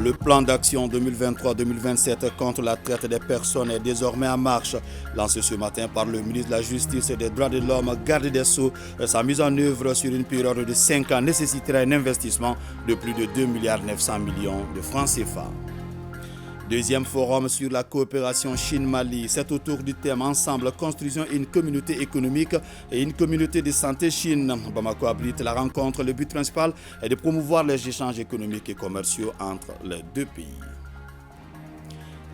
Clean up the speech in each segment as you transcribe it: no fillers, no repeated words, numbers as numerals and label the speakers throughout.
Speaker 1: Le plan d'action 2023-2027 contre la traite des personnes est désormais en marche. Lancé ce matin par le ministre de la Justice et des Droits de l'Homme, garde des Sceaux, sa mise en œuvre sur une période de 5 ans nécessitera un investissement de plus de 2,9 milliards de francs CFA. Deuxième forum sur la coopération Chine-Mali. C'est autour du thème Ensemble, construisons une communauté économique et une communauté de santé Chine. Bamako abrite la rencontre. Le but principal est de promouvoir les échanges économiques et commerciaux entre les deux pays.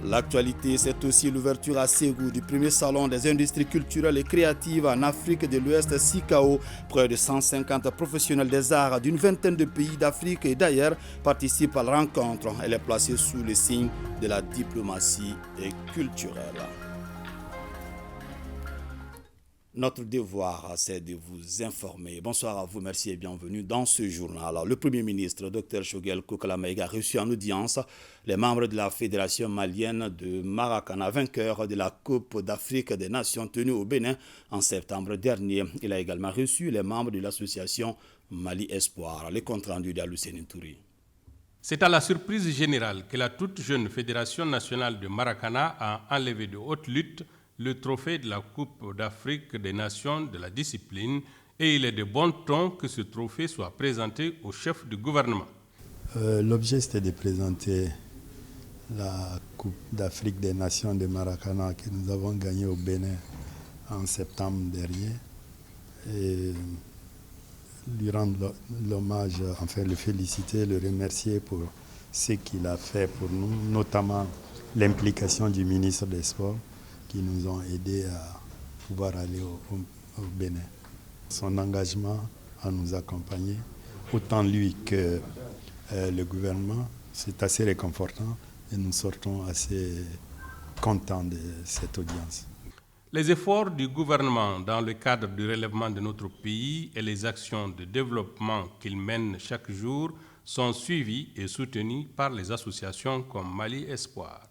Speaker 1: L'actualité, c'est aussi l'ouverture à Ségou du premier salon des industries culturelles et créatives en Afrique de l'Ouest, SICAO. Près de 150 professionnels des arts d'une vingtaine de pays d'Afrique et d'ailleurs participent à la rencontre. Elle est placée sous le signe de la diplomatie culturelle. Notre devoir, c'est de vous informer. Bonsoir à vous, merci et bienvenue dans ce journal. Alors, le Premier ministre, Dr Choguel Kokalamaïga, a reçu en audience les membres de la Fédération malienne de Maracana, vainqueur de la Coupe d'Afrique des Nations tenue au Bénin en septembre dernier. Il a également reçu les membres de l'association Mali Espoir. Les comptes rendus d'Aloussene Touré.
Speaker 2: C'est à la surprise générale que la toute jeune Fédération nationale de Maracana a enlevé de haute lutte le trophée de la Coupe d'Afrique des Nations de la discipline et il est de bon ton que ce trophée soit présenté au chef du gouvernement.
Speaker 3: L'objet c'était de présenter la Coupe d'Afrique des Nations de Maracana que nous avons gagnée au Bénin en septembre dernier et lui rendre l'hommage, enfin le féliciter, le remercier pour ce qu'il a fait pour nous, notamment l'implication du ministre des Sports qui nous ont aidés à pouvoir aller au Bénin. Son engagement à nous accompagner, autant lui que le gouvernement, c'est assez réconfortant et nous sortons assez contents de cette audience.
Speaker 2: Les efforts du gouvernement dans le cadre du relèvement de notre pays et les actions de développement qu'il mène chaque jour sont suivis et soutenus par les associations comme Mali Espoir.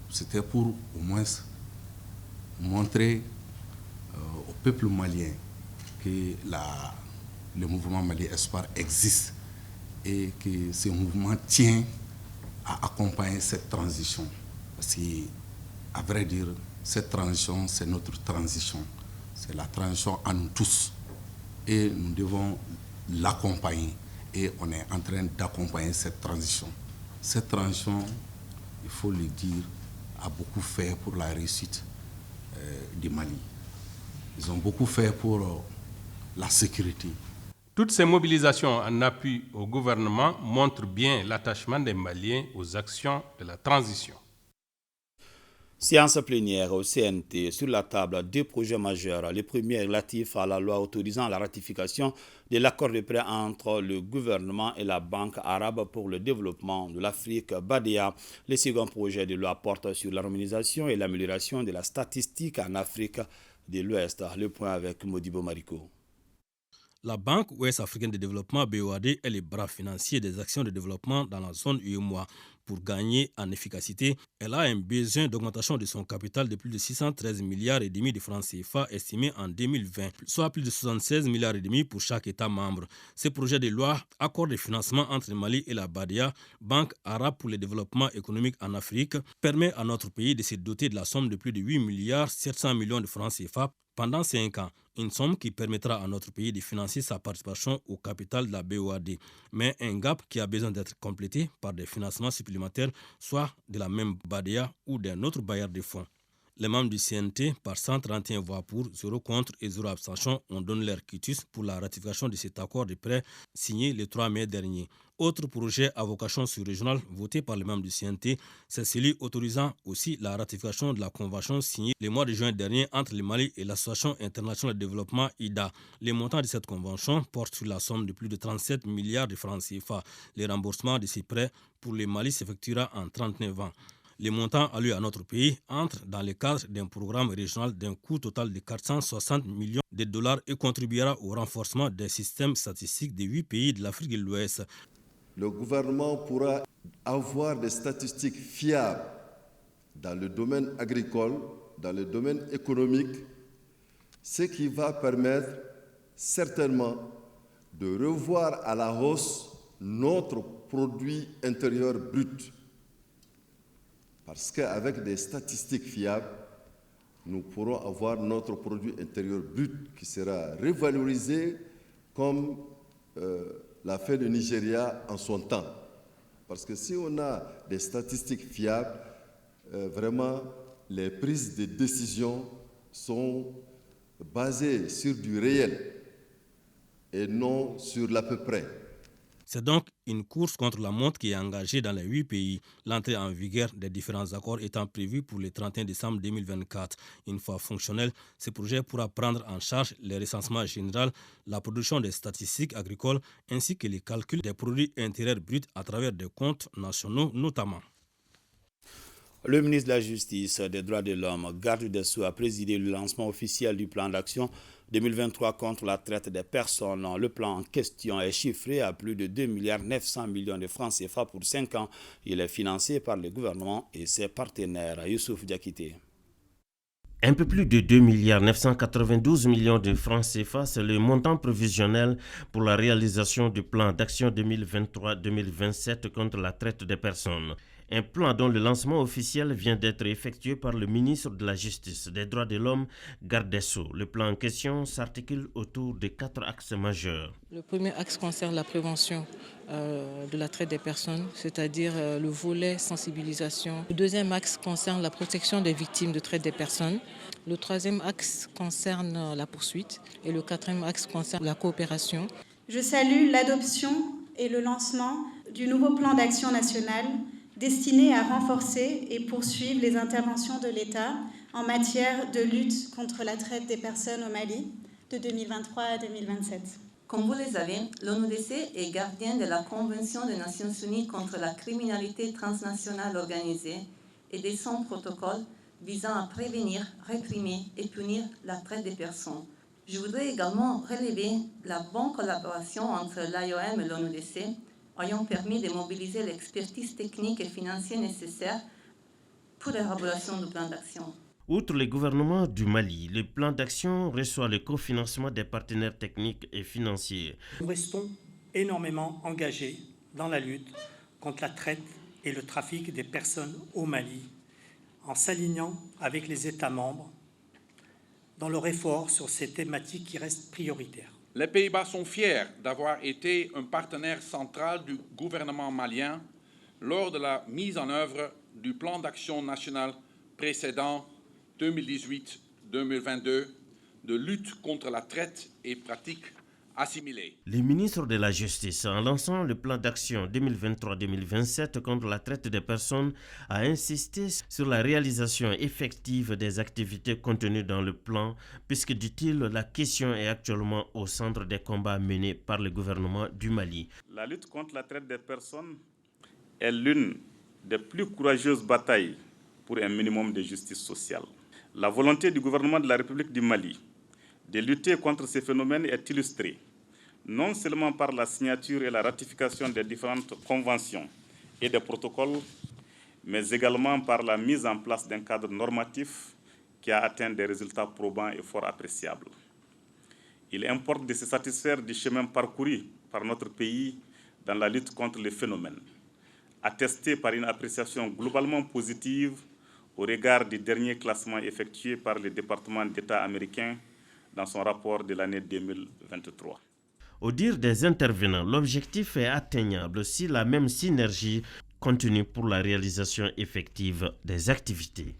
Speaker 4: C'était pour au moins montrer au peuple malien que le mouvement Mali Espoir existe et que ce mouvement tient à accompagner cette transition. Parce qu'à vrai dire, cette transition, c'est notre transition. C'est la transition à nous tous. Et nous devons l'accompagner. Et on est en train d'accompagner cette transition. Cette transition, il faut le dire, a beaucoup fait pour la réussite du Mali. Ils ont beaucoup fait pour la sécurité.
Speaker 2: Toutes ces mobilisations en appui au gouvernement montrent bien l'attachement des Maliens aux actions de la transition.
Speaker 1: Séance plénière au CNT, sur la table deux projets majeurs. Le premier relatif à la loi autorisant la ratification de l'accord de prêt entre le gouvernement et la Banque arabe pour le développement de l'Afrique, BADEA. Le second projet de loi porte sur l'harmonisation et l'amélioration de la statistique en Afrique de l'Ouest. Le point avec Modibo Mariko.
Speaker 5: La Banque ouest-africaine de développement BOAD est le bras financier des actions de développement dans la zone UEMOA. Pour gagner en efficacité, elle a un besoin d'augmentation de son capital de plus de 613 milliards et demi de francs CFA estimés en 2020, soit plus de 76 milliards et demi pour chaque État membre. Ce projet de loi accorde des financements entre le Mali et la BADEA, Banque arabe pour le développement économique en Afrique, permet à notre pays de se doter de la somme de plus de 8 milliards 700 millions de francs CFA pendant 5 ans, une somme qui permettra à notre pays de financer sa participation au capital de la BOAD, mais un gap qui a besoin d'être complété par des financements supplémentaires, soit de la même BADEA ou d'un autre bailleur de fonds. Les membres du CNT, par 131 voix pour, 0 contre et 0 abstention, ont donné leur quitus pour la ratification de cet accord de prêt signé le 3 mai dernier. Autre projet à vocation sur-régionale voté par les membres du CNT, c'est celui autorisant aussi la ratification de la convention signée le mois de juin dernier entre le Mali et l'Association internationale de développement IDA. Les montants de cette convention portent sur la somme de plus de 37 milliards de francs CFA. Le remboursement de ces prêts pour le Mali s'effectuera en 39 ans. Le montant alloué à notre pays entre dans le cadre d'un programme régional d'un coût total de 460 millions de dollars et contribuera au renforcement des systèmes statistiques des 8 pays de l'Afrique de l'Ouest.
Speaker 6: Le gouvernement pourra avoir des statistiques fiables dans le domaine agricole, dans le domaine économique, ce qui va permettre certainement de revoir à la hausse notre produit intérieur brut Parce qu'avec des statistiques fiables, nous pourrons avoir notre produit intérieur brut qui sera revalorisé comme l'a fait le Nigeria en son temps. Parce que si on a des statistiques fiables, vraiment, les prises de décision sont basées sur du réel et non sur l'à peu près.
Speaker 5: C'est donc une course contre la montre qui est engagée dans les 8 pays, l'entrée en vigueur des différents accords étant prévue pour le 31 décembre 2024. Une fois fonctionnel, ce projet pourra prendre en charge les recensements généraux, la production des statistiques agricoles ainsi que les calculs des produits intérieurs bruts à travers des comptes nationaux notamment.
Speaker 1: Le ministre de la Justice, des Droits de l'Homme, garde des Sceaux, a présidé le lancement officiel du plan d'action 2023 contre la traite des personnes. Le plan en question est chiffré à plus de 2,9 milliards de francs CFA pour 5 ans. Il est financé par le gouvernement et ses partenaires. Youssouf Diakité.
Speaker 7: Un peu plus de 2,992 milliards de francs CFA, c'est le montant prévisionnel pour la réalisation du plan d'action 2023-2027 contre la traite des personnes. Un plan dont le lancement officiel vient d'être effectué par le ministre de la Justice, des Droits de l'Homme, garde des Sceaux. Le plan en question s'articule autour de 4 axes majeurs.
Speaker 8: Le premier axe concerne la prévention de la traite des personnes, c'est-à-dire le volet sensibilisation. Le deuxième axe concerne la protection des victimes de traite des personnes. Le troisième axe concerne la poursuite et le quatrième axe concerne la coopération.
Speaker 9: Je salue l'adoption et le lancement du nouveau plan d'action national destiné à renforcer et poursuivre les interventions de l'État en matière de lutte contre la traite des personnes au Mali de 2023 à 2027.
Speaker 10: Comme vous le savez, l'ONUDC est gardien de la Convention des Nations Unies contre la criminalité transnationale organisée et de son protocole visant à prévenir, réprimer et punir la traite des personnes. Je voudrais également relever la bonne collaboration entre l'IOM et l'ONUDC, ayant permis de mobiliser l'expertise technique et financière nécessaire pour l'élaboration du plan d'action.
Speaker 7: Outre le gouvernement du Mali, le plan d'action reçoit le cofinancement des partenaires techniques et financiers.
Speaker 11: Nous restons énormément engagés dans la lutte contre la traite et le trafic des personnes au Mali, en s'alignant avec les États membres dans leur effort sur ces thématiques qui restent prioritaires.
Speaker 12: Les Pays-Bas sont fiers d'avoir été un partenaire central du gouvernement malien lors de la mise en œuvre du plan d'action national précédent 2018-2022 de lutte contre la traite et pratiques assimilées.
Speaker 7: Le ministre de la Justice, en lançant le plan d'action 2023-2027 contre la traite des personnes, a insisté sur la réalisation effective des activités contenues dans le plan, puisque, dit-il, la question est actuellement au centre des combats menés par le gouvernement du Mali.
Speaker 13: La lutte contre la traite des personnes est l'une des plus courageuses batailles pour un minimum de justice sociale. La volonté du gouvernement de la République du Mali de lutter contre ces phénomènes est illustrée non seulement par la signature et la ratification des différentes conventions et des protocoles, mais également par la mise en place d'un cadre normatif qui a atteint des résultats probants et fort appréciables. Il importe de se satisfaire du chemin parcouru par notre pays dans la lutte contre les phénomènes, attesté par une appréciation globalement positive au regard du dernier classement effectué par le département d'État américain dans son rapport de l'année 2023.
Speaker 7: Au dire des intervenants, l'objectif est atteignable si la même synergie continue pour la réalisation effective des activités.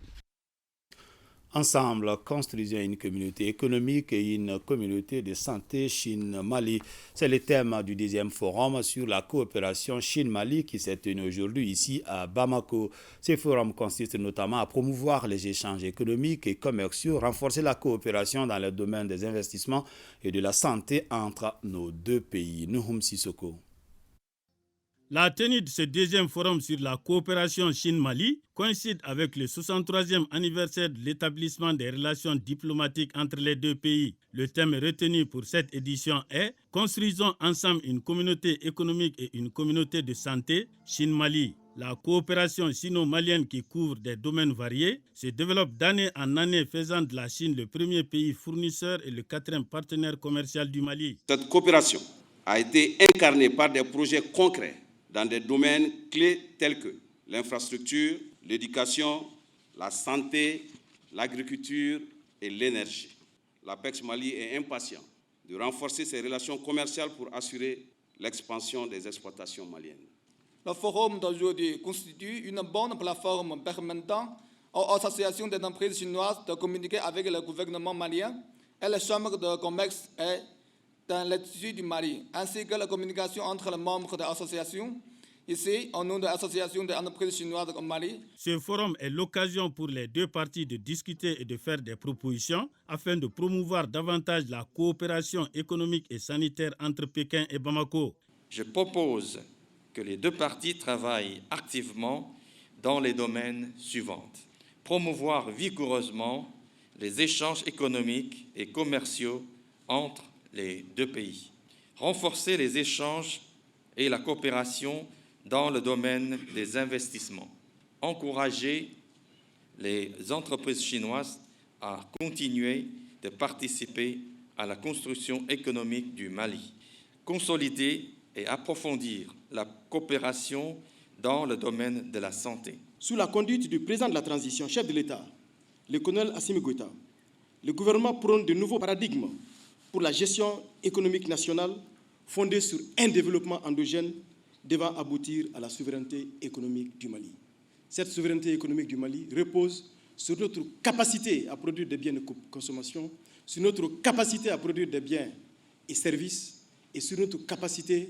Speaker 1: Ensemble, construisons une communauté économique et une communauté de santé Chine-Mali. C'est le thème du 10e forum sur la coopération Chine-Mali qui s'est tenu aujourd'hui ici à Bamako. Ce forum consiste notamment à promouvoir les échanges économiques et commerciaux, renforcer la coopération dans le domaine des investissements et de la santé entre nos deux pays. Nouhoum Sissoko.
Speaker 5: La tenue de ce 2e forum sur la coopération Chine-Mali coïncide avec le 63e anniversaire de l'établissement des relations diplomatiques entre les deux pays. Le thème retenu pour cette édition est « Construisons ensemble une communauté économique et une communauté de santé Chine-Mali ». La coopération sino-malienne qui couvre des domaines variés se développe d'année en année, faisant de la Chine le premier pays fournisseur et le 4e partenaire commercial du Mali.
Speaker 14: Cette coopération a été incarnée par des projets concrets dans des domaines clés tels que l'infrastructure, l'éducation, la santé, l'agriculture et l'énergie. L'APEX Mali est impatient de renforcer ses relations commerciales pour assurer l'expansion des exploitations maliennes.
Speaker 15: Le forum d'aujourd'hui constitue une bonne plateforme permettant aux associations d'entreprises chinoises de communiquer avec le gouvernement malien et les chambres de commerce et dans l'Institut du Mali, ainsi que la communication entre les membres de l'association. Ici, au nom de l'Association des entreprises chinoises au Mali.
Speaker 16: Ce forum est l'occasion pour les deux parties de discuter et de faire des propositions afin de promouvoir davantage la coopération économique et sanitaire entre Pékin et Bamako.
Speaker 17: Je propose que les deux parties travaillent activement dans les domaines suivants. Promouvoir vigoureusement les échanges économiques et commerciaux entre les deux pays. Renforcer les échanges et la coopération dans le domaine des investissements. Encourager les entreprises chinoises à continuer de participer à la construction économique du Mali. Consolider et approfondir la coopération dans le domaine de la santé.
Speaker 18: Sous la conduite du président de la transition, chef de l'État, le colonel Assimi Goïta, le gouvernement prône de nouveaux paradigmes pour la gestion économique nationale fondée sur un développement endogène devant aboutir à la souveraineté économique du Mali. Cette souveraineté économique du Mali repose sur notre capacité à produire des biens de consommation, sur notre capacité à produire des biens et services, et sur notre capacité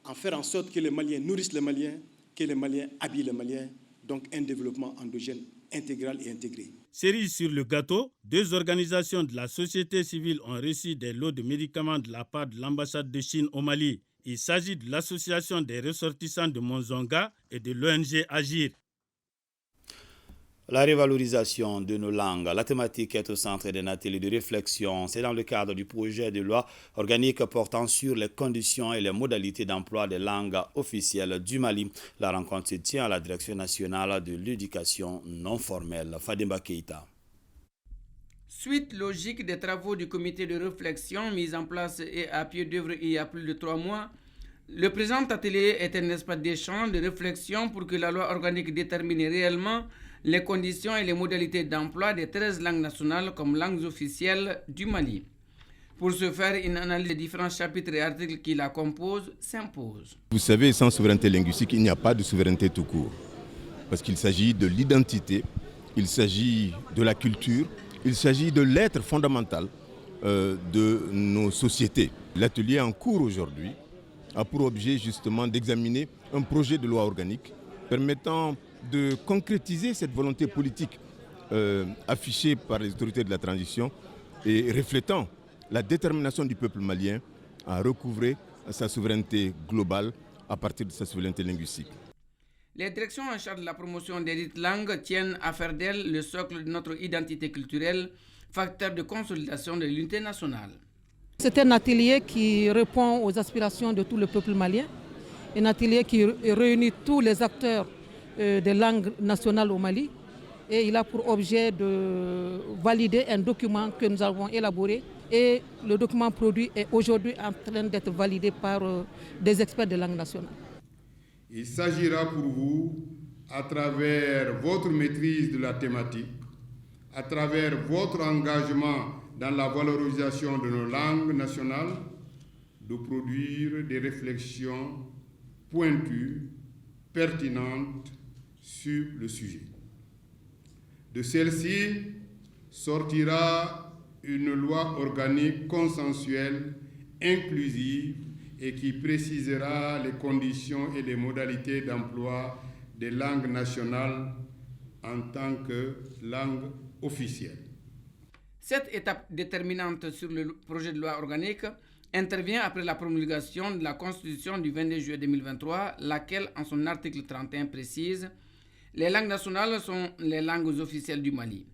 Speaker 18: à faire en sorte que les Maliens nourrissent les Maliens, que les Maliens habillent les Maliens, donc un développement endogène intégral et intégré.
Speaker 16: Cerise sur le gâteau, deux organisations de la société civile ont reçu des lots de médicaments de la part de l'ambassade de Chine au Mali. Il s'agit de l'association des ressortissants de Monzonga et de l'ONG Agir.
Speaker 1: La révalorisation de nos langues, la thématique est au centre d'un atelier de réflexion. C'est dans le cadre du projet de loi organique portant sur les conditions et les modalités d'emploi des langues officielles du Mali. La rencontre se tient à la Direction nationale de l'éducation non formelle. Fadimba Keïta.
Speaker 19: Suite logique des travaux du comité de réflexion mis en place et à pied d'œuvre il y a plus de 3 mois, le présent atelier est un espace d'échange, de réflexion pour que la loi organique détermine réellement les conditions et les modalités d'emploi des 13 langues nationales comme langues officielles du Mali. Pour ce faire, une analyse des différents chapitres et articles qui la composent s'impose.
Speaker 20: Vous savez, sans souveraineté linguistique, il n'y a pas de souveraineté tout court. Parce qu'il s'agit de l'identité, il s'agit de la culture, il s'agit de l'être fondamental de nos sociétés. L'atelier en cours aujourd'hui a pour objet justement d'examiner un projet de loi organique permettant de concrétiser cette volonté politique affichée par les autorités de la transition et reflétant la détermination du peuple malien à recouvrer sa souveraineté globale à partir de sa souveraineté linguistique.
Speaker 19: Les directions en charge de la promotion des dites langues tiennent à faire d'elles le socle de notre identité culturelle, facteur de consolidation de l'unité nationale.
Speaker 21: C'est un atelier qui répond aux aspirations de tout le peuple malien, un atelier qui réunit tous les acteurs des langues nationales au Mali et il a pour objet de valider un document que nous avons élaboré et le document produit est aujourd'hui en train d'être validé par des experts des langues nationales.
Speaker 22: Il s'agira pour vous, à travers votre maîtrise de la thématique, à travers votre engagement dans la valorisation de nos langues nationales, de produire des réflexions pointues, pertinentes sur le sujet. De celle-ci sortira une loi organique consensuelle, inclusive et qui précisera les conditions et les modalités d'emploi des langues nationales en tant que langue officielle.
Speaker 19: Cette étape déterminante sur le projet de loi organique intervient après la promulgation de la Constitution du 22 juillet 2023, laquelle, en son article 31, précise « Les langues nationales sont les langues officielles du Mali ».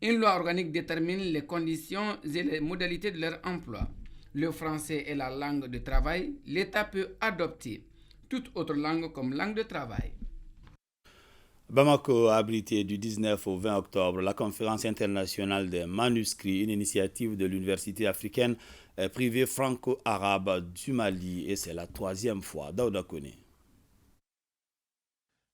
Speaker 19: Une loi organique détermine les conditions et les modalités de leur emploi. Le français est la langue de travail. L'État peut adopter toute autre langue comme langue de travail.
Speaker 1: Bamako a abrité du 19 au 20 octobre la conférence internationale des manuscrits, une initiative de l'université africaine privée franco-arabe du Mali et c'est la 3e fois. Daouda Kone.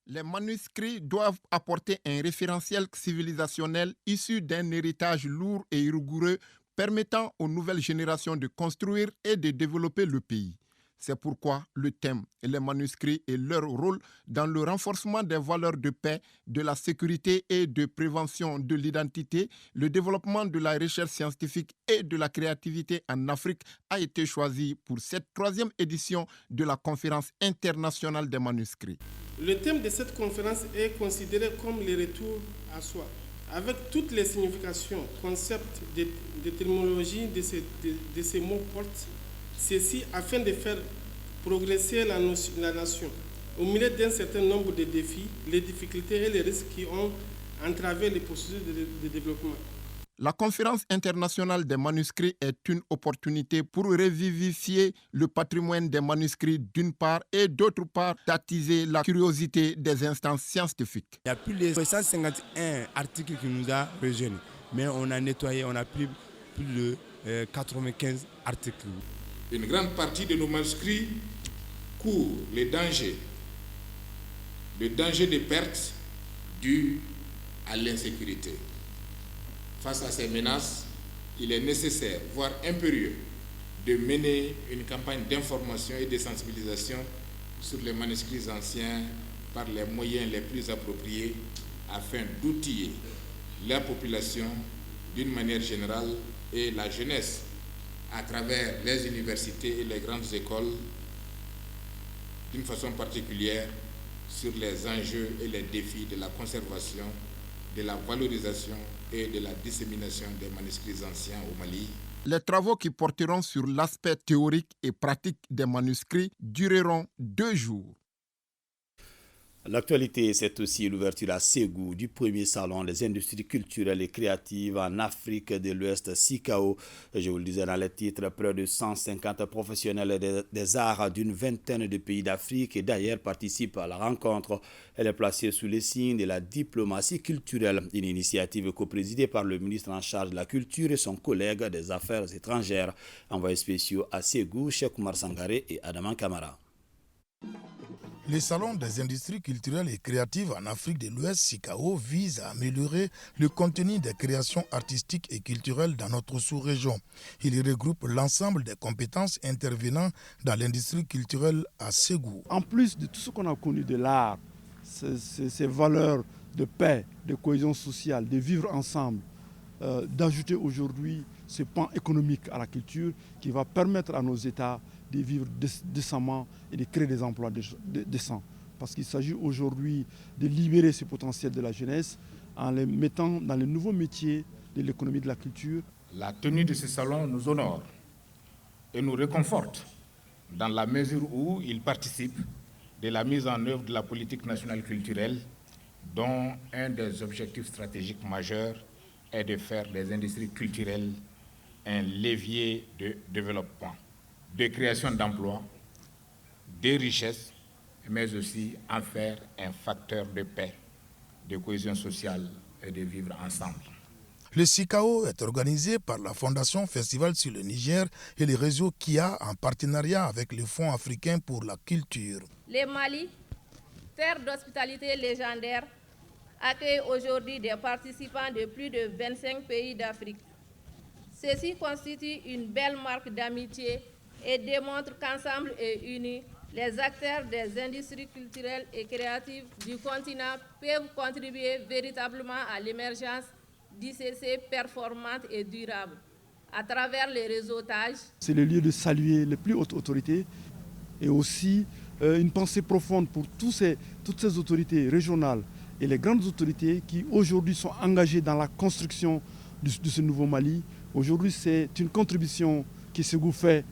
Speaker 3: Les manuscrits doivent apporter un référentiel civilisationnel issu d'un héritage lourd et rigoureux permettant aux nouvelles générations de construire et de développer le pays. C'est pourquoi le thème et les manuscrits et leur rôle dans le renforcement des valeurs de paix, de la sécurité et de prévention de l'identité, le développement de la recherche scientifique et de la créativité en Afrique a été choisi pour cette 3e édition de la conférence internationale des manuscrits.
Speaker 18: Le thème de cette conférence est considéré comme le retour à soi, avec toutes les significations, concepts, d'étymologie de ces mots portent. Ceci afin de faire progresser la nation au milieu d'un certain nombre de défis, les difficultés et les risques qui ont entravé les processus de développement.
Speaker 3: La conférence internationale des manuscrits est une opportunité pour revivifier le patrimoine des manuscrits d'une part et d'autre part d'attiser la curiosité des instances scientifiques.
Speaker 4: Il y a plus de 151 articles qui nous a rejoints, mais on a nettoyé, on a pris plus de 95 articles.
Speaker 23: Une grande partie de nos manuscrits courent les dangers de perte dus à l'insécurité. Face à ces menaces, il est nécessaire, voire impérieux, de mener une campagne d'information et de sensibilisation sur les manuscrits anciens par les moyens les plus appropriés afin d'outiller la population d'une manière générale et la jeunesse à travers les universités et les grandes écoles d'une façon particulière sur les enjeux et les défis de la conservation, de la valorisation et de la dissémination des manuscrits anciens au Mali.
Speaker 3: Les travaux qui porteront sur l'aspect théorique et pratique des manuscrits dureront 2 jours.
Speaker 1: L'actualité, c'est aussi l'ouverture à Ségou du premier salon des industries culturelles et créatives en Afrique de l'Ouest, SICAO. Je vous le disais dans les titres, près de 150 professionnels des arts d'une vingtaine de pays d'Afrique et d'ailleurs participent à la rencontre. Elle est placée sous le signe de la diplomatie culturelle, une initiative coprésidée par le ministre en charge de la culture et son collègue des affaires étrangères. Envoyés spéciaux à Ségou, Cheikh Oumar Sangaré et Adaman Kamara.
Speaker 24: Le Salon des industries culturelles et créatives en Afrique de l'Ouest, SICAO, vise à améliorer le contenu des créations artistiques et culturelles dans notre sous-région. Il regroupe l'ensemble des compétences intervenant dans l'industrie culturelle à Ségou.
Speaker 25: En plus de tout ce qu'on a connu de l'art, ces valeurs de paix, de cohésion sociale, de vivre ensemble, d'ajouter aujourd'hui ce pan économique à la culture qui va permettre à nos États de vivre décemment et de créer des emplois décents. Parce qu'il s'agit aujourd'hui de libérer ce potentiel de la jeunesse en les mettant dans les nouveaux métiers de l'économie de la culture.
Speaker 23: La tenue de ce salon nous honore et nous réconforte dans la mesure où il participe de la mise en œuvre de la politique nationale culturelle dont un des objectifs stratégiques majeurs est de faire des industries culturelles un levier de développement, de création d'emplois, de richesses, mais aussi en faire un facteur de paix, de cohésion sociale et de vivre ensemble.
Speaker 24: Le SICAO est organisé par la Fondation Festival sur le Niger et le réseau KIA en partenariat avec le Fonds africain pour la culture.
Speaker 26: Le Mali, terre d'hospitalité légendaire, accueille aujourd'hui des participants de plus de 25 pays d'Afrique. Ceci constitue une belle marque d'amitié et démontre qu'ensemble et unis, les acteurs des industries culturelles et créatives du continent peuvent contribuer véritablement à l'émergence d'ICC performantes et durables à travers les réseautages.
Speaker 25: C'est le lieu de saluer les plus hautes autorités et aussi une pensée profonde pour toutes ces autorités régionales et les grandes autorités qui aujourd'hui sont engagées dans la construction de ce nouveau Mali. Aujourd'hui, c'est une contribution qui Ségou fait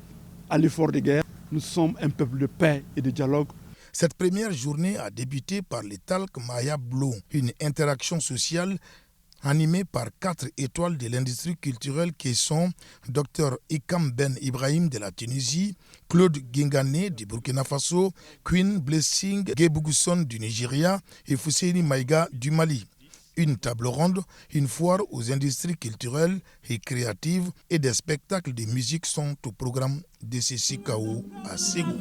Speaker 25: à l'effort de guerre. Nous sommes un peuple de paix et de dialogue.
Speaker 24: Cette première journée a débuté par le Talk Maya Blue, une interaction sociale animée par 4 étoiles de l'industrie culturelle qui sont Dr Ikam Ben Ibrahim de la Tunisie, Claude Gingane du Burkina Faso, Queen Blessing Gebougousson du Nigeria et Fousseini Maïga du Mali. Une table ronde, une foire aux industries culturelles et créatives et des spectacles de musique sont au programme de ce SICAO à Ségou.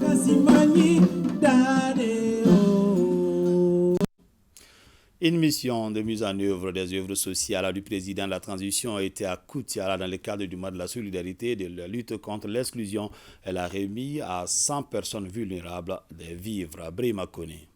Speaker 1: Une mission de mise en œuvre des œuvres sociales du président de la transition a été à Koutiala dans le cadre du mois de la solidarité et de la lutte contre l'exclusion. Elle a remis à 100 personnes vulnérables des vivres. Brima Kone.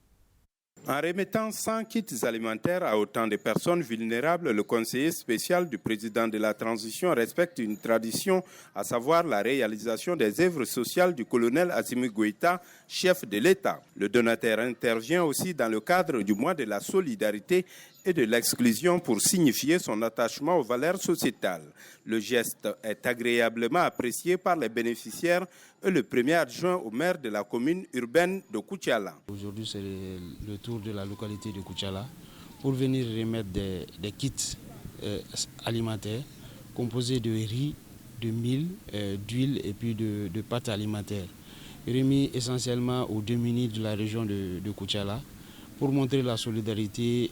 Speaker 2: En remettant 100 kits alimentaires à autant de personnes vulnérables, le conseiller spécial du président de la transition respecte une tradition, à savoir la réalisation des œuvres sociales du colonel Assimi Goïta, chef de l'État. Le donateur intervient aussi dans le cadre du mois de la solidarité et de l'exclusion pour signifier son attachement aux valeurs sociétales. Le geste est agréablement apprécié par les bénéficiaires et le premier adjoint au maire de la commune urbaine de Koutiala.
Speaker 6: Aujourd'hui, c'est le tour de la localité de Koutiala pour venir remettre des kits alimentaires composés de riz, de mil, d'huile et puis de pâtes alimentaires, remis essentiellement aux démunis de la région de Koutiala, pour montrer la solidarité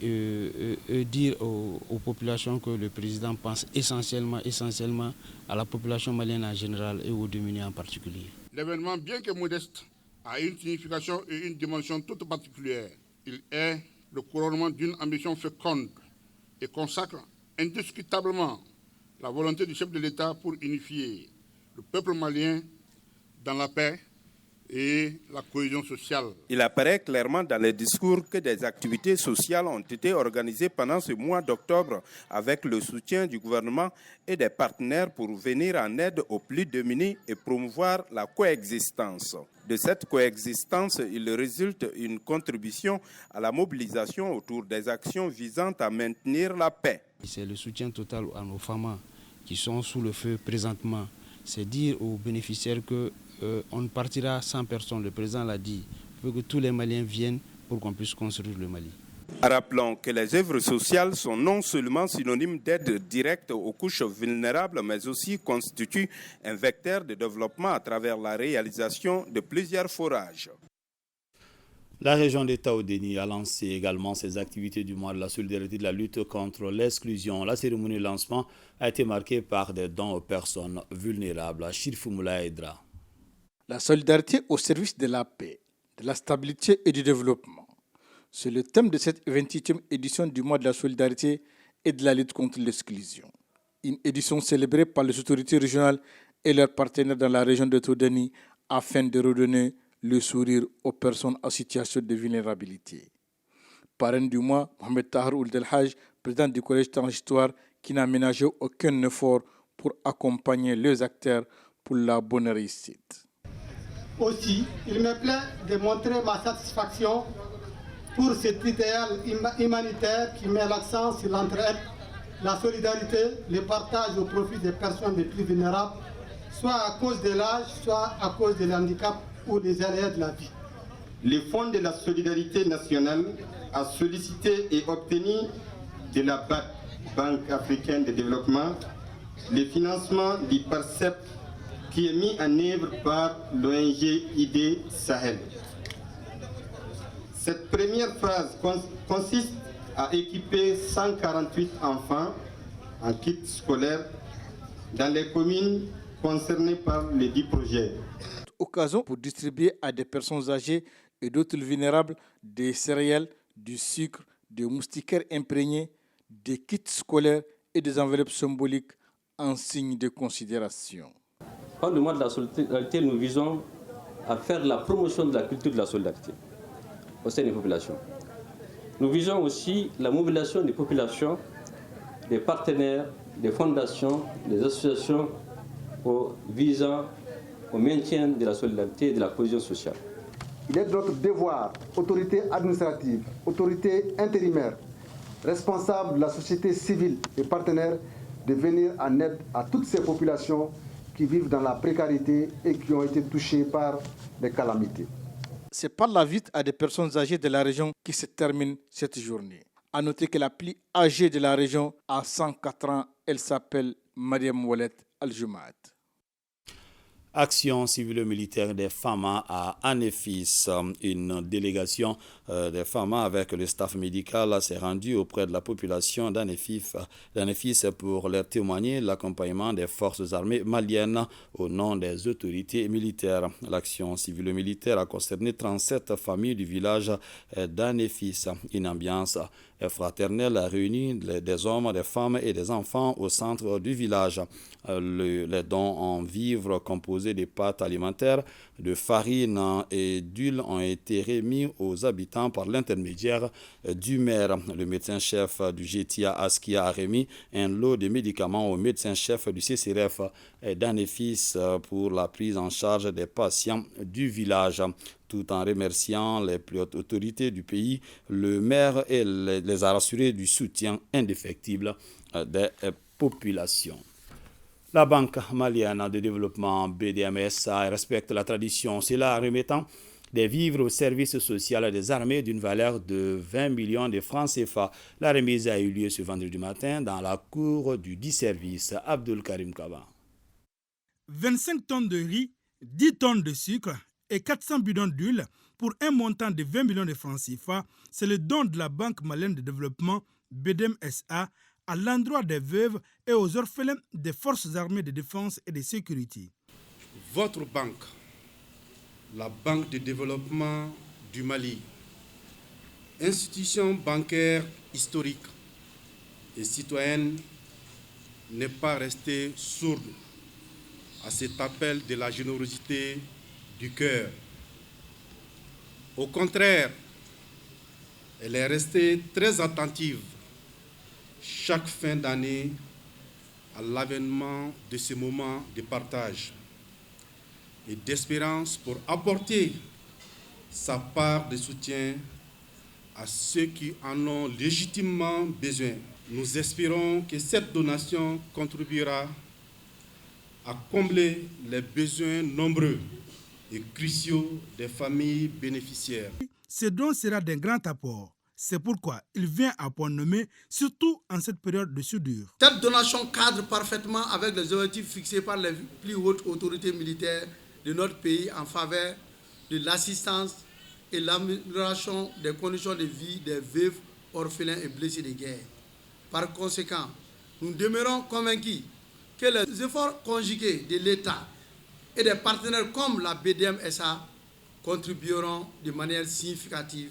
Speaker 6: et dire aux populations que le président pense essentiellement à la population malienne en général et aux démunis en particulier.
Speaker 22: L'événement, bien que modeste, a une signification et une dimension toute particulière. Il est le couronnement d'une ambition féconde et consacre indiscutablement la volonté du chef de l'État pour unifier le peuple malien dans la paix et la cohésion sociale.
Speaker 2: Il apparaît clairement dans les discours que des activités sociales ont été organisées pendant ce mois d'octobre avec le soutien du gouvernement et des partenaires pour venir en aide aux plus démunis et promouvoir la coexistence. De cette coexistence, il résulte une contribution à la mobilisation autour des actions visant à maintenir la paix.
Speaker 6: C'est le soutien total à nos femmes qui sont sous le feu présentement. C'est dire aux bénéficiaires que on ne partira sans personne. Le président l'a dit. Il faut que tous les Maliens viennent pour qu'on puisse construire le Mali.
Speaker 2: Rappelons que les œuvres sociales sont non seulement synonymes d'aide directe aux couches vulnérables, mais aussi constituent un vecteur de développement à travers la réalisation de plusieurs forages.
Speaker 1: La région de Taoudéni a lancé également ses activités du mois de la solidarité et de la lutte contre l'exclusion. La cérémonie de lancement a été marquée par des dons aux personnes vulnérables. Chirfou Moula Edra.
Speaker 8: La solidarité au service de la paix, de la stabilité et du développement. C'est le thème de cette 28e édition du mois de la solidarité et de la lutte contre l'exclusion. Une édition célébrée par les autorités régionales et leurs partenaires dans la région de Taoudéni afin de redonner le sourire aux personnes en situation de vulnérabilité. Parrain du mois, Mohamed Tahar Ould El Haj, président du collège transitoire, qui n'a ménagé aucun effort pour accompagner les acteurs pour la bonne réussite.
Speaker 9: Aussi, il me plaît de montrer ma satisfaction pour cet idéal humanitaire qui met l'accent sur l'entraide, la solidarité, le partage au profit des personnes les plus vulnérables, soit à cause de l'âge, soit à cause de l'handicap ou des aléas de la vie.
Speaker 10: Le Fonds de la solidarité nationale a sollicité et obtenu de la BAD, Banque africaine de développement, le financement du PARCEP qui est mis en œuvre par l'ONG ID Sahel. Cette première phase consiste à équiper 148 enfants en kit scolaire dans les communes concernées par les 10 projets.
Speaker 8: Occasion pour distribuer à des personnes âgées et d'autres vulnérables des céréales, du sucre, des moustiquaires imprégnés, des kits scolaires et des enveloppes symboliques en signe de considération.
Speaker 11: Par le mois de la solidarité, nous visons à faire la promotion de la culture de la solidarité au sein des populations. Nous visons aussi la mobilisation des populations, des partenaires, des fondations, des associations visant au maintien de la solidarité et de la cohésion sociale.
Speaker 27: Il est de notre devoir, autorités administratives, autorités intérimaires, responsables de la société civile et partenaires, de venir en aide à toutes ces populations qui vivent dans la précarité et qui ont été touchées par les calamités.
Speaker 8: C'est par la visite à des personnes âgées de la région qui se termine cette journée. A noter que la plus âgée de la région a 104 ans. Elle s'appelle Mariam Ouellet Al-Jumaat.
Speaker 1: Action civilo-militaire des FAMA à Anefis. Une délégation des FAMA avec le staff médical s'est rendue auprès de la population d'Anefis pour leur témoigner l'accompagnement des forces armées maliennes au nom des autorités militaires. L'action civilo-militaire a concerné 37 familles du village d'Anefis. Une ambiance fraternelle réunit des hommes, des femmes et des enfants au centre du village. Les dons en vivres composés de pâtes alimentaires, de farine et d'huile ont été remis aux habitants par l'intermédiaire du maire. Le médecin-chef du GTIA Askia a remis un lot de médicaments au médecin-chef du CCRF d'Anefis pour la prise en charge des patients du village. Tout en remerciant les plus hautes autorités du pays, le maire les a rassurés du soutien indéfectible des populations. La Banque malienne de développement BDM-SA respecte la tradition, cela en remettant des vivres au service social des armées d'une valeur de 20 millions de francs CFA. La remise a eu lieu ce vendredi matin dans la cour du 10 service Abdul Karim Kaba.
Speaker 5: 25 tonnes de riz, 10 tonnes de sucre et 400 bidons d'huile pour un montant de 20 millions de francs CFA, c'est le don de la Banque malienne de développement BDM-SA à l'endroit des veuves et aux orphelins des forces armées de défense et de sécurité.
Speaker 7: Votre banque, la Banque de développement du Mali, institution bancaire historique et citoyenne, n'est pas restée sourde à cet appel de la générosité du cœur. Au contraire, elle est restée très attentive chaque fin d'année à l'avènement de ce moment de partage et d'espérance pour apporter sa part de soutien à ceux qui en ont légitimement besoin. Nous espérons que cette donation contribuera à combler les besoins nombreux et cruciaux des familles bénéficiaires.
Speaker 5: Ce don sera d'un grand apport. C'est pourquoi il vient à point nommé, surtout en cette période de soudure.
Speaker 12: Cette donation cadre parfaitement avec les objectifs fixés par les plus hautes autorités militaires de notre pays en faveur de l'assistance et l'amélioration des conditions de vie des veuves, orphelins et blessés de guerre. Par conséquent, nous demeurons convaincus que les efforts conjugués de l'État et des partenaires comme la BDM-SA contribueront de manière significative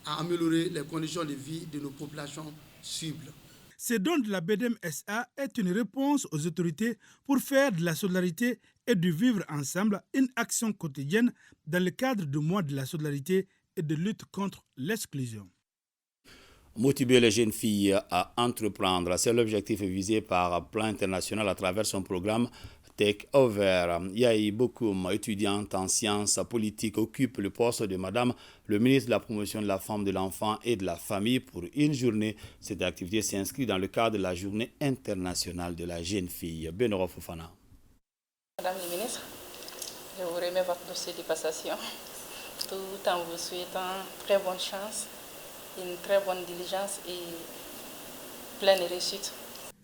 Speaker 12: à améliorer les conditions de vie de nos populations cibles.
Speaker 5: Ce don de la BDM-SA est une réponse aux autorités pour faire de la solidarité et du vivre ensemble une action quotidienne dans le cadre du mois de la solidarité et de lutte contre l'exclusion.
Speaker 1: Motiver les jeunes filles à entreprendre, c'est l'objectif visé par Plan International à travers son programme Take Over. Yahi Bokoum, étudiante en sciences politiques, occupe le poste de Madame le ministre de la Promotion de la Femme, de l'Enfant et de la Famille pour une journée. Cette activité s'inscrit dans le cadre de la Journée internationale de la jeune fille. Benoro Fofana.
Speaker 13: Madame la ministre, je vous remets votre dossier de passation tout en vous souhaitant très bonne chance, une très bonne diligence et pleine réussite.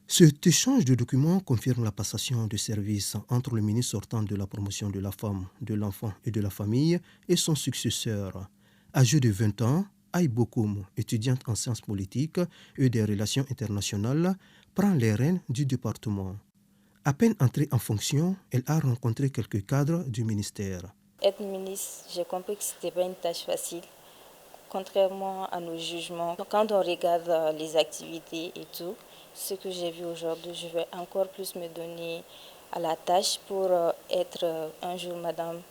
Speaker 14: Cet échange de documents confirme la passation de service entre le ministre sortant de la Promotion de la Femme, de l'Enfant et de la Famille et son successeur. Âgée de 20 ans, Aïe Bokoum, étudiante en sciences politiques et des relations internationales, prend les rênes du département. À peine entrée en fonction, elle a rencontré quelques cadres du ministère.
Speaker 15: Être ministre, j'ai compris que ce n'était pas une tâche facile, contrairement à nos jugements. Quand on regarde les activités et tout, ce que j'ai vu aujourd'hui, je vais encore plus me donner à la tâche pour être un jour Madame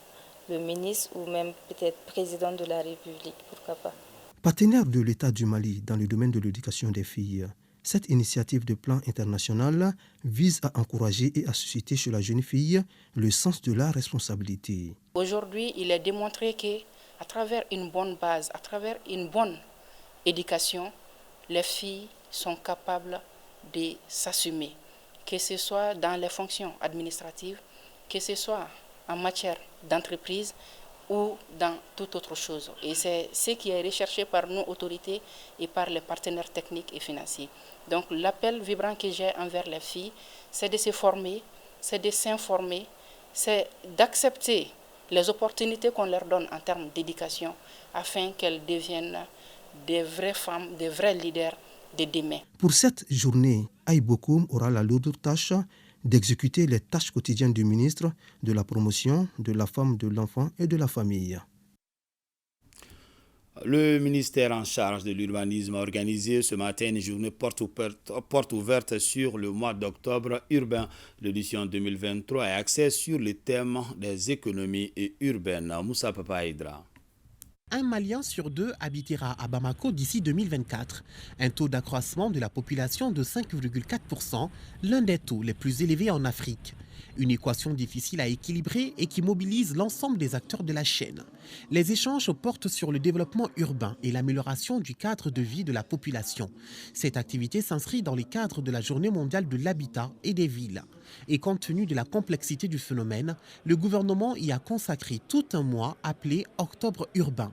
Speaker 15: le ministre ou même peut-être président de la République, pourquoi pas.
Speaker 14: Partenaire de l'État du Mali dans le domaine de l'éducation des filles, cette initiative de plan international vise à encourager et à susciter chez la jeune fille le sens de la responsabilité.
Speaker 13: Aujourd'hui, il est démontré qu'à travers une bonne base, à travers une bonne éducation, les filles sont capables de s'assumer, que ce soit dans les fonctions administratives, que ce soit en matière d'entreprise ou dans toute autre chose. Et c'est ce qui est recherché par nos autorités et par les partenaires techniques et financiers. Donc l'appel vibrant que j'ai envers les filles, c'est de se former, c'est de s'informer, c'est d'accepter les opportunités qu'on leur donne en termes d'éducation afin qu'elles deviennent des vraies femmes, des vrais leaders de demain.
Speaker 14: Pour cette journée, Aïe Bokoum aura la lourde tâche d'exécuter les tâches quotidiennes du ministre de la Promotion, de la Femme, de l'Enfant et de la Famille.
Speaker 1: Le ministère en charge de l'urbanisme a organisé ce matin une journée porte ouverte sur le mois d'octobre urbain. L'édition 2023 est axée sur le thème des économies urbaines. Moussa Papaïdra.
Speaker 4: Un Malien sur 2 habitera à Bamako d'ici 2024. Un taux d'accroissement de la population de 5,4%, l'un des taux les plus élevés en Afrique. Une équation difficile à équilibrer et qui mobilise l'ensemble des acteurs de la chaîne. Les échanges portent sur le développement urbain et l'amélioration du cadre de vie de la population. Cette activité s'inscrit dans le cadre de la Journée mondiale de l'habitat et des villes. Et compte tenu de la complexité du phénomène, le gouvernement y a consacré tout un mois appelé Octobre urbain.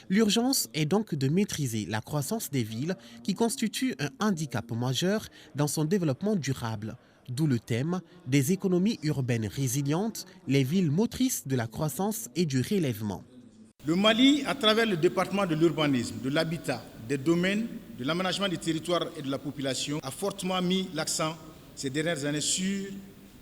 Speaker 4: L'urgence est donc de maîtriser la croissance des villes qui constitue un handicap majeur dans son développement durable. D'où le thème des économies urbaines résilientes, les villes motrices de la croissance et du relèvement.
Speaker 16: Le Mali, à travers le département de l'urbanisme, de l'habitat, des domaines, de l'aménagement des territoires et de la population, a fortement mis l'accent ces dernières années sur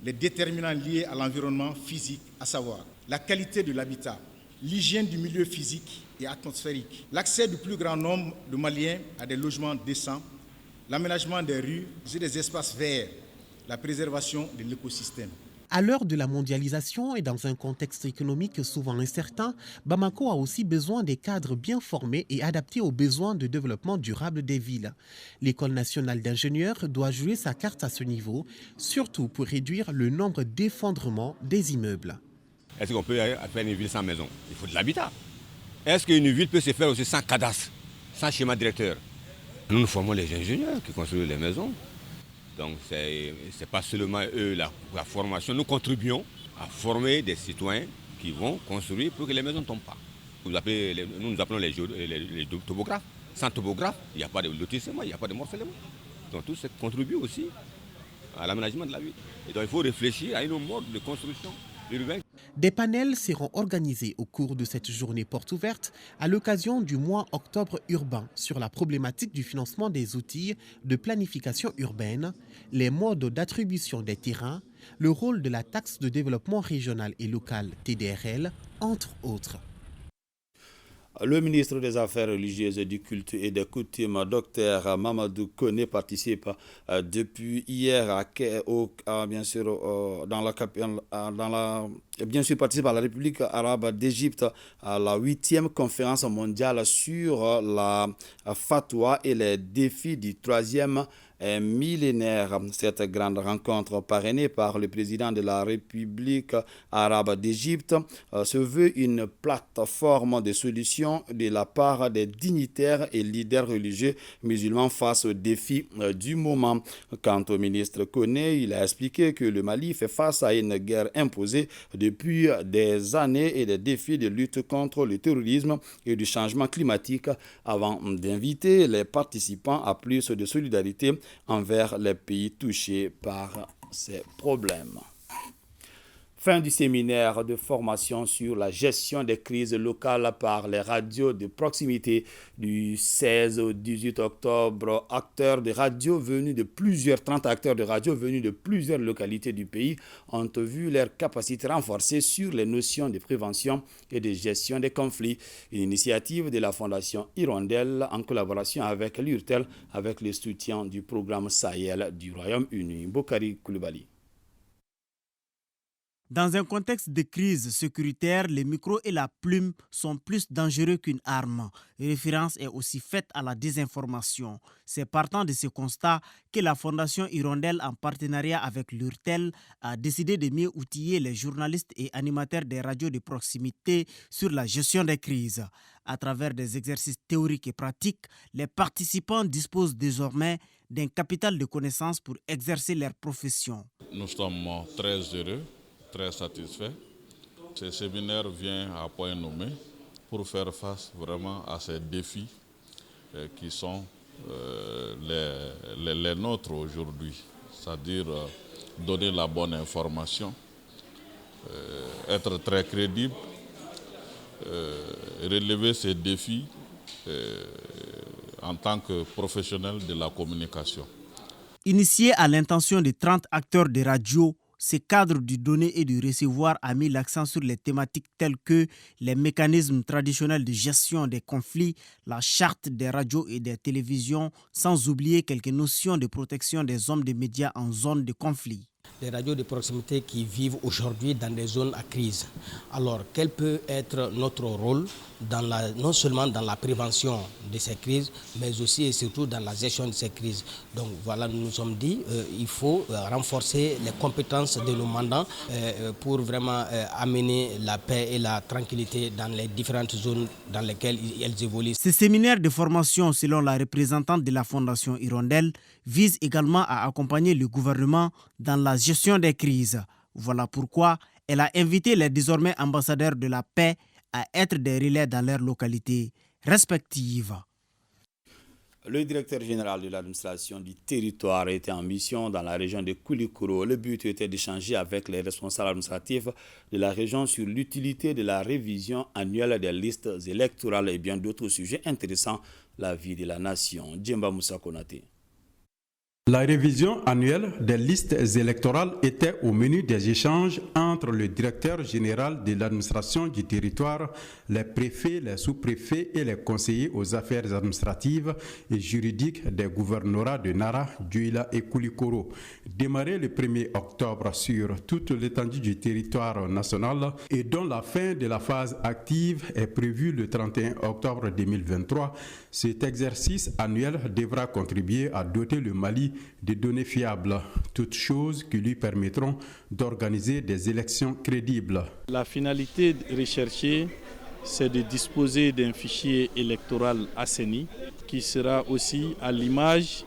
Speaker 16: les déterminants liés à l'environnement physique, à savoir la qualité de l'habitat, l'hygiène du milieu physique et atmosphérique, l'accès du plus grand nombre de Maliens à des logements décents, l'aménagement des rues et des espaces verts, la préservation de l'écosystème.
Speaker 4: À l'heure de la mondialisation et dans un contexte économique souvent incertain, Bamako a aussi besoin des cadres bien formés et adaptés aux besoins de développement durable des villes. L'École nationale d'ingénieurs doit jouer sa carte à ce niveau, surtout pour réduire le nombre d'effondrements des immeubles.
Speaker 17: Est-ce qu'on peut faire une ville sans maison? Il faut de l'habitat. Est-ce qu'une ville peut se faire aussi sans cadastre, sans schéma directeur? Nous formons les ingénieurs qui construisent les maisons. Donc ce n'est pas seulement eux la formation. Nous contribuons à former des citoyens qui vont construire pour que les maisons ne tombent pas. Nous appelons les topographes. Sans topographe, il n'y a pas de lotissement, il n'y a pas de morcellement. Donc tout ça contribue aussi à l'aménagement de la ville. Et donc il faut réfléchir à une mode de construction urbaine.
Speaker 4: Des panels seront organisés au cours de cette journée porte ouverte à l'occasion du mois octobre urbain sur la problématique du financement des outils de planification urbaine, les modes d'attribution des terrains, le rôle de la taxe de développement régional et local TDRL, entre autres.
Speaker 1: Le ministre des Affaires religieuses, du culte et des coutumes, Dr Mamadou Koné, participe depuis hier participe à la République arabe d'Égypte à la 8e conférence mondiale sur la fatwa et les défis du 3e millénaire. Cette grande rencontre parrainée par le président de la République arabe d'Égypte se veut une plateforme de solutions de la part des dignitaires et leaders religieux musulmans face aux défis du moment. Quant au ministre Koné, il a expliqué que le Mali fait face à une guerre imposée depuis des années et des défis de lutte contre le terrorisme et du changement climatique avant d'inviter les participants à plus de solidarité envers les pays touchés par ces problèmes. Fin du séminaire de formation sur la gestion des crises locales par les radios de proximité du 16 au 18 octobre. 30 acteurs de radio venus de plusieurs localités du pays ont vu leur capacité renforcée sur les notions de prévention et de gestion des conflits. Une initiative de la Fondation Hirondelle en collaboration avec l'URTEL avec le soutien du programme Sahel du Royaume-Uni. Bokari Koulibaly.
Speaker 4: Dans un contexte de crise sécuritaire, les micros et la plume sont plus dangereux qu'une arme. Référence est aussi faite à la désinformation. C'est partant de ce constat que la Fondation Hirondelle, en partenariat avec l'URTEL, a décidé de mieux outiller les journalistes et animateurs des radios de proximité sur la gestion des crises. À travers des exercices théoriques et pratiques, les participants disposent désormais d'un capital de connaissances pour exercer leur profession.
Speaker 18: Nous sommes très heureux, très satisfait. Ce séminaire vient à point nommé pour faire face vraiment à ces défis qui sont les nôtres aujourd'hui. C'est-à-dire donner la bonne information, être très crédible, relever ces défis en tant que professionnel de la communication.
Speaker 4: Initié à l'intention de 30 acteurs de radio,
Speaker 3: ce cadre du donner et du recevoir a mis l'accent sur les thématiques telles que les mécanismes traditionnels de gestion des conflits, la charte des radios et des télévisions, sans oublier quelques notions de protection des hommes des médias en zone de conflit.
Speaker 19: Les radios de proximité qui vivent aujourd'hui dans des zones à crise. Alors, quel peut être notre rôle non seulement dans la prévention de ces crises, mais aussi et surtout dans la gestion de ces crises. Donc voilà, nous nous sommes dit il faut renforcer les compétences de nos mandants pour vraiment amener la paix et la tranquillité dans les différentes zones dans lesquelles elles évoluent.
Speaker 3: Ce séminaire de formation, selon la représentante de la Fondation Hirondelle, vise également à accompagner le gouvernement dans la gestion des crises. Voilà pourquoi elle a invité les désormais ambassadeurs de la paix à être des relais dans leurs localités respectives.
Speaker 1: Le directeur général de l'administration du territoire était en mission dans la région de Koulikoro. Le but était d'échanger avec les responsables administratifs de la région sur l'utilité de la révision annuelle des listes électorales et bien d'autres sujets intéressant la vie de la nation. Djemba Moussa Konaté.
Speaker 20: La révision annuelle des listes électorales était au menu des échanges entre le directeur général de l'administration du territoire, les préfets, les sous-préfets et les conseillers aux affaires administratives et juridiques des gouvernorats de Nara, Dioula et Koulikoro. Démarré le 1er octobre sur toute l'étendue du territoire national et dont la fin de la phase active est prévue le 31 octobre 2023, cet exercice annuel devra contribuer à doter le Mali de données fiables, toutes choses qui lui permettront d'organiser des élections crédibles.
Speaker 21: La finalité recherchée, c'est de disposer d'un fichier électoral assaini qui sera aussi à l'image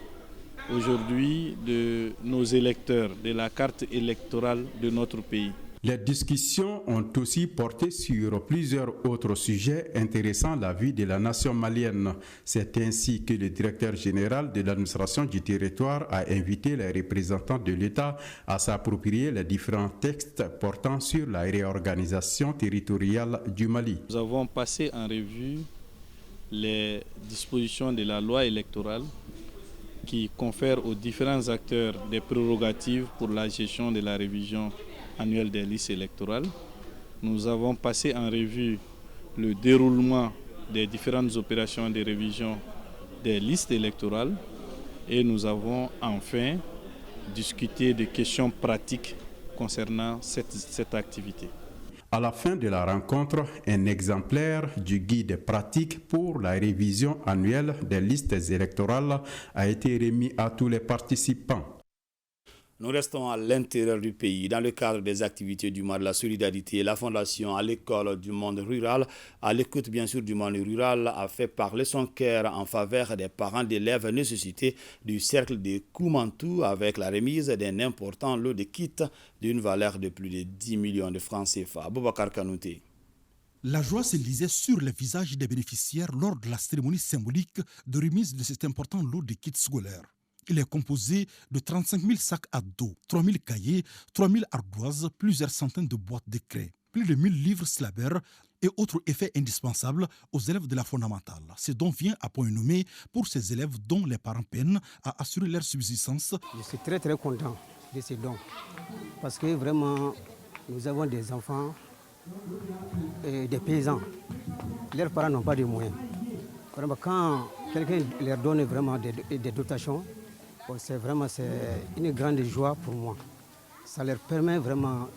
Speaker 21: aujourd'hui de nos électeurs, de la carte électorale de notre pays.
Speaker 20: Les discussions ont aussi porté sur plusieurs autres sujets intéressant la vie de la nation malienne. C'est ainsi que le directeur général de l'administration du territoire a invité les représentants de l'État à s'approprier les différents textes portant sur la réorganisation territoriale du Mali.
Speaker 21: Nous avons passé en revue les dispositions de la loi électorale qui confèrent aux différents acteurs des prérogatives pour la gestion de la révision annuelle des listes électorales. Nous avons passé en revue le déroulement des différentes opérations de révision des listes électorales et nous avons enfin discuté des questions pratiques concernant cette activité.
Speaker 20: À la fin de la rencontre, un exemplaire du guide pratique pour la révision annuelle des listes électorales a été remis à tous les participants.
Speaker 1: Nous restons à l'intérieur du pays. Dans le cadre des activités du mois de la solidarité, la Fondation à l'école du monde rural, à l'écoute bien sûr du monde rural, a fait parler son cœur en faveur des parents d'élèves nécessités du cercle de Koumantou avec la remise d'un important lot de kits d'une valeur de plus de 10 millions de francs CFA. Boubacar Kanouté.
Speaker 23: La joie se lisait sur les visages des bénéficiaires lors de la cérémonie symbolique de remise de cet important lot de kits scolaires. Il est composé de 35 000 sacs à dos, 3 000 cahiers, 3 000 ardoises, plusieurs centaines de boîtes de craie, plus de 1000 livres syllabaires et autres effets indispensables aux élèves de la fondamentale. Ce dont vient à point nommé pour ces élèves dont les parents peinent à assurer leur subsistance.
Speaker 25: Je suis très content de ces dons parce que vraiment nous avons des enfants et des paysans. Leurs parents n'ont pas de moyens. Vraiment, quand quelqu'un leur donne vraiment des dotations, c'est une grande joie pour moi. Ça leur permet vraiment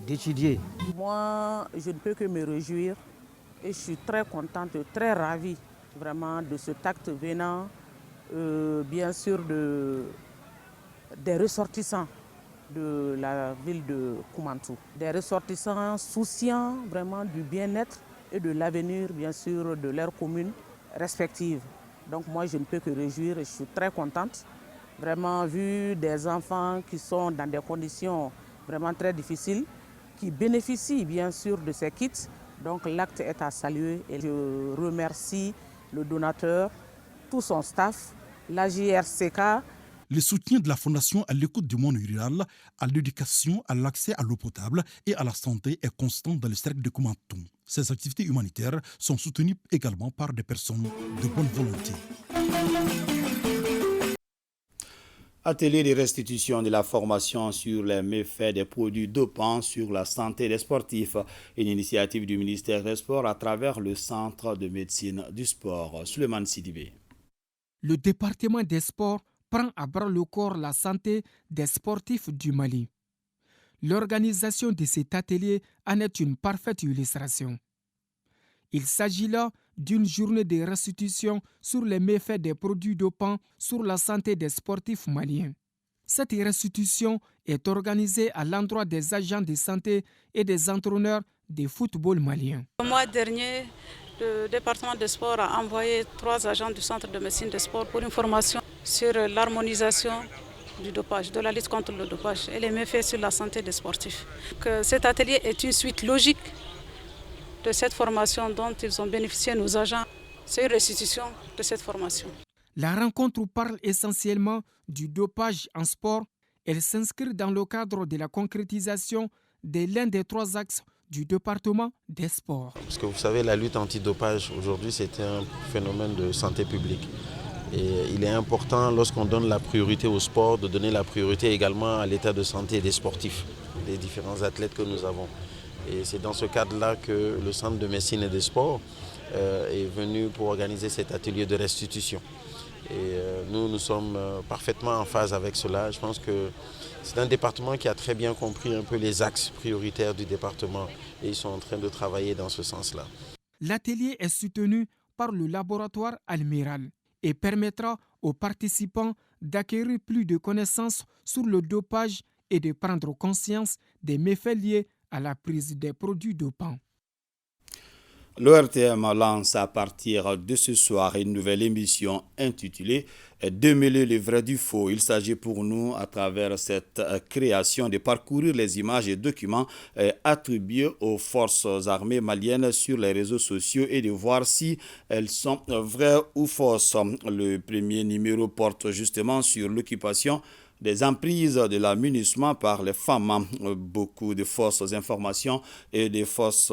Speaker 25: d'étudier.
Speaker 26: Moi, je ne peux que me réjouir et je suis très contente, très ravie vraiment de cet acte venant, bien sûr, des ressortissants de la ville de Koumantou. Des ressortissants souciants vraiment du bien-être et de l'avenir, bien sûr, de leurs communes respectives. Donc moi, je ne peux que réjouir et je suis très contente. Vraiment, vu des enfants qui sont dans des conditions vraiment très difficiles, qui bénéficient bien sûr de ces kits. Donc l'acte est à saluer et je remercie le donateur, tout son staff, la JRCK.
Speaker 23: Le soutien de la Fondation à l'écoute du monde rural, à l'éducation, à l'accès à l'eau potable et à la santé est constant dans le cercle de Koumantou. Ces activités humanitaires sont soutenues également par des personnes de bonne volonté.
Speaker 1: Atelier de restitution de la formation sur les méfaits des produits dopants sur la santé des sportifs. Une initiative du ministère des Sports à travers le Centre de médecine du sport. Suleiman Sidibé.
Speaker 2: Le département des sports prend à bras le corps la santé des sportifs du Mali. L'organisation de cet atelier en est une parfaite illustration. Il s'agit là d'une journée de restitution sur les méfaits des produits dopants sur la santé des sportifs maliens. Cette restitution est organisée à l'endroit des agents de santé et des entraîneurs de football maliens.
Speaker 6: Le mois dernier, le département des sports a envoyé 3 agents du centre de médecine des sports pour une formation sur l'harmonisation du dopage, de la lutte contre le dopage et les méfaits sur la santé des sportifs. Cet atelier est une suite logique de cette formation dont ils ont bénéficié nos agents. C'est une restitution de cette formation.
Speaker 2: La rencontre parle essentiellement du dopage en sport. Elle s'inscrit dans le cadre de la concrétisation de l'un des 3 axes du département des sports.
Speaker 9: Parce que vous savez, la lutte anti-dopage aujourd'hui, c'est un phénomène de santé publique. Et il est important, lorsqu'on donne la priorité au sport, de donner la priorité également à l'état de santé des sportifs, des différents athlètes que nous avons. Et c'est dans ce cadre-là que le Centre de médecine et des sports est venu pour organiser cet atelier de restitution. Et nous sommes parfaitement en phase avec cela. Je pense que c'est un département qui a très bien compris un peu les axes prioritaires du département et ils sont en train de travailler dans ce sens-là.
Speaker 2: L'atelier est soutenu par le laboratoire Almiral et permettra aux participants d'acquérir plus de connaissances sur le dopage et de prendre conscience des méfaits liés à la prise des produits dopants.
Speaker 1: L'ORTM lance à partir de ce soir une nouvelle émission intitulée « Démêler le vrai du faux ». Il s'agit pour nous, à travers cette création, de parcourir les images et documents attribués aux forces armées maliennes sur les réseaux sociaux et de voir si elles sont vraies ou fausses. Le premier numéro porte justement sur l'occupation des emprises de l'amunissement par les femmes. Beaucoup de fausses informations et de fausses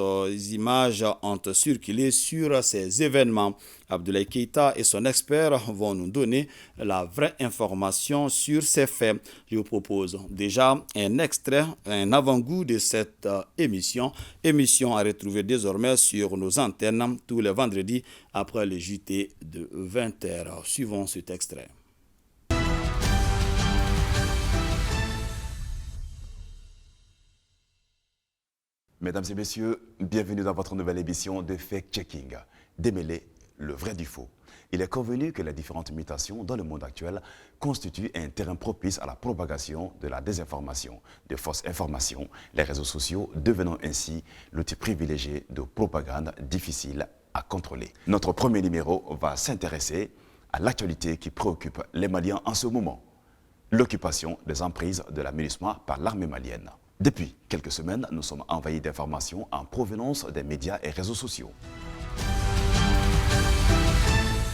Speaker 1: images ont circulé sur ces événements. Abdoulaye Keïta et son expert vont nous donner la vraie information sur ces faits. Je vous propose déjà un extrait, un avant-goût de cette émission à retrouver désormais sur nos antennes tous les vendredis après le JT de 20h. Suivons cet extrait.
Speaker 10: Mesdames et messieurs, bienvenue dans votre nouvelle émission de Fact-Checking. Démêler le vrai du faux. Il est convenu que les différentes mutations dans le monde actuel constituent un terrain propice à la propagation de la désinformation, de fausses informations, les réseaux sociaux devenant ainsi l'outil privilégié de propagande difficile à contrôler. Notre premier numéro va s'intéresser à l'actualité qui préoccupe les Maliens en ce moment, l'occupation des emprises de la MINUSMA par l'armée malienne. Depuis quelques semaines, nous sommes envahis d'informations en provenance des médias et réseaux sociaux.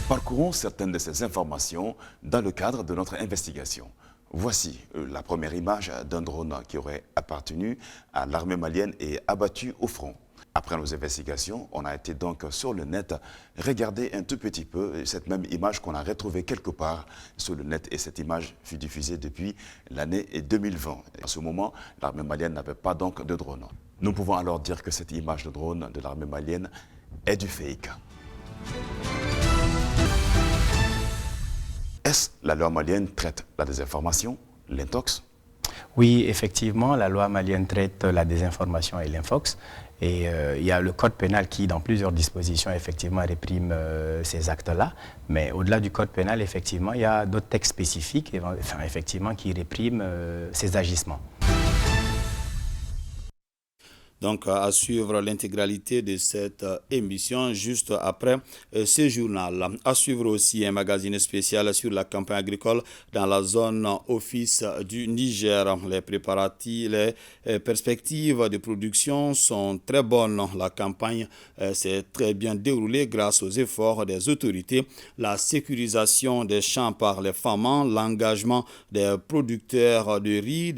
Speaker 10: Parcourons certaines de ces informations dans le cadre de notre investigation. Voici la première image d'un drone qui aurait appartenu à l'armée malienne et abattu au front. Après nos investigations, on a été donc sur le net regarder un tout petit peu cette même image qu'on a retrouvée quelque part sur le net. Et cette image fut diffusée depuis l'année 2020. À ce moment, l'armée malienne n'avait pas donc de drone. Nous pouvons alors dire que cette image de drone de l'armée malienne est du fake. Est-ce la loi malienne traite la désinformation, l'intox?
Speaker 11: Oui, effectivement, la loi malienne traite la désinformation et l'infox. Et il y a le code pénal qui, dans plusieurs dispositions, effectivement, réprime ces actes-là. Mais au-delà du code pénal, effectivement, il y a d'autres textes spécifiques, effectivement, qui répriment ces agissements.
Speaker 1: Donc, à suivre l'intégralité de cette émission juste après ce journal. À suivre aussi un magazine spécial sur la campagne agricole dans la zone office du Niger. Les préparatifs, les perspectives de production sont très bonnes. La campagne s'est très bien déroulée grâce aux efforts des autorités, la sécurisation des champs par les femmes, l'engagement des producteurs de riz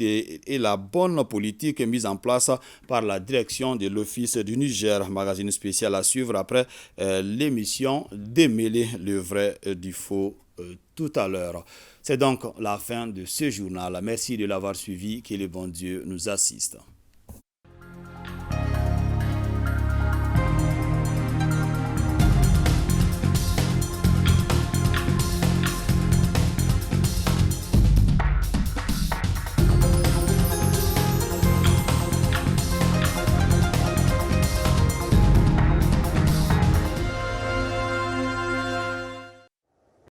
Speaker 1: et la bonne politique mise en place par la direction direction de l'Office du Niger. Magazine spécial à suivre après l'émission Démêler le vrai du faux tout à l'heure. C'est donc la fin de ce journal. Merci de l'avoir suivi. Que le bon Dieu nous assiste.